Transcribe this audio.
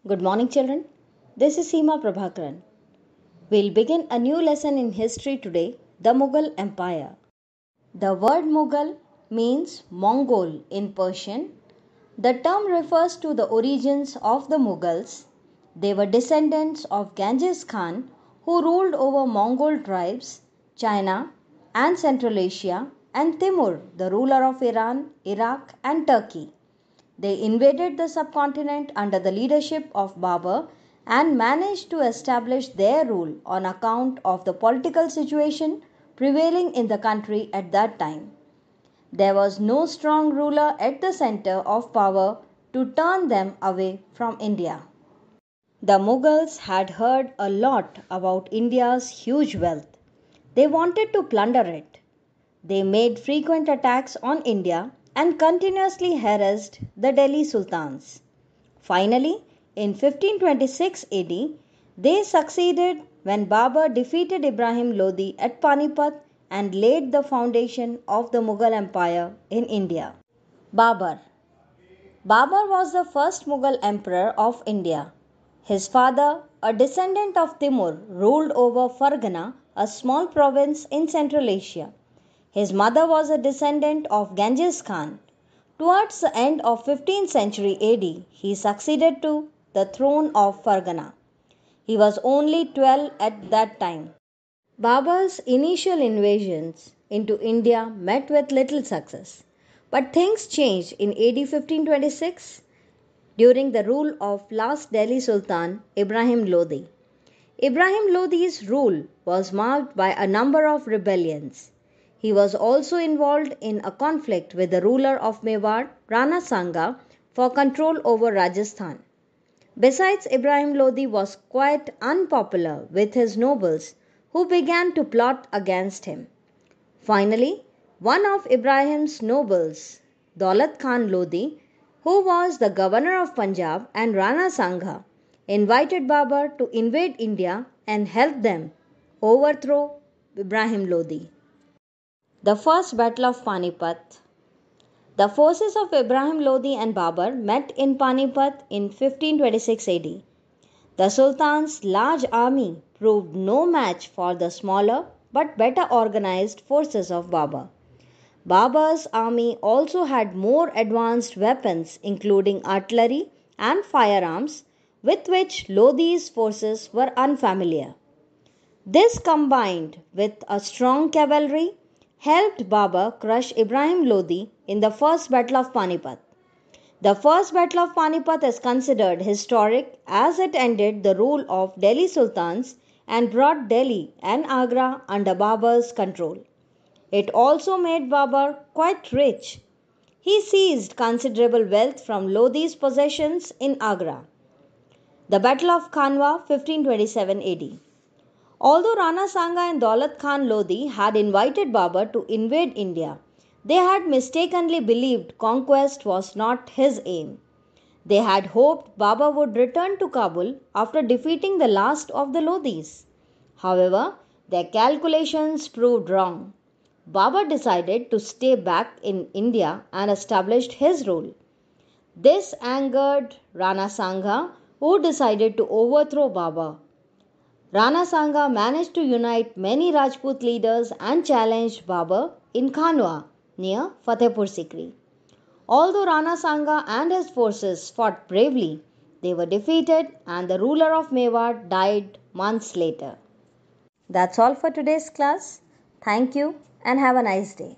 Good morning, children. This is Seema Prabhakaran. We'll begin a new lesson in history today, the Mughal Empire. The word Mughal means Mongol in Persian. The term refers to the origins of the Mughals. They were descendants of Genghis Khan, who ruled over Mongol tribes, China, and Central Asia, and Timur, the ruler of Iran, Iraq, and Turkey. They invaded the subcontinent under the leadership of Babur and managed to establish their rule on account of the political situation prevailing in the country at that time. There was no strong ruler at the center of power to turn them away from India. The Mughals had heard a lot about India's huge wealth. They wanted to plunder it. They made frequent attacks on India and continuously harassed the Delhi Sultans. Finally, in 1526 AD, they succeeded when Babur defeated Ibrahim Lodi at Panipat and laid the foundation of the Mughal Empire in India. Babur Babur was the first Mughal emperor of India. His father, a descendant of Timur, ruled over Fargana, a small province in Central Asia. His mother was a descendant of Genghis Khan. Towards the end of 15th century AD, he succeeded to the throne of Fargana. He was only 12 at that time. Babur's initial invasions into India met with little success, but things changed in AD 1526 during the rule of last Delhi Sultan Ibrahim Lodi. Ibrahim Lodi's rule was marked by a number of rebellions. He was also involved in a conflict with the ruler of Mewar, Rana Sanga, for control over Rajasthan. Besides, Ibrahim Lodi was quite unpopular with his nobles, who began to plot against him. Finally, one of Ibrahim's nobles, Daulat Khan Lodi, who was the governor of Punjab and Rana Sanga, invited Babur to invade India and help them overthrow Ibrahim Lodi. The First Battle of Panipat. The forces of Ibrahim Lodi and Babur met in Panipat in 1526 AD. The Sultan's large army proved no match for the smaller but better organized forces of Babur. Babur's army also had more advanced weapons, including artillery and firearms, with which Lodi's forces were unfamiliar. This, combined with a strong cavalry, helped Babur crush Ibrahim Lodi in the First Battle of Panipat. The First Battle of Panipat is considered historic as it ended the rule of Delhi Sultans and brought Delhi and Agra under Babur's control. It also made Babur quite rich. He seized considerable wealth from Lodi's possessions in Agra. The Battle of Kanwa, 1527 AD. Although Rana Sanga and Daulat Khan Lodi had invited Babur to invade India, they had mistakenly believed conquest was not his aim. They had hoped Babur would return to Kabul after defeating the last of the Lodis. However, their calculations proved wrong. Babur decided to stay back in India and established his rule. This angered Rana Sanga, who decided to overthrow Babur. Rana Sanga managed to unite many Rajput leaders and challenged Babur in Kanwa near Fatehpur Sikri. Although Rana Sanga and his forces fought bravely, they were defeated and the ruler of Mewar died months later. That's all for today's class. Thank you and have a nice day.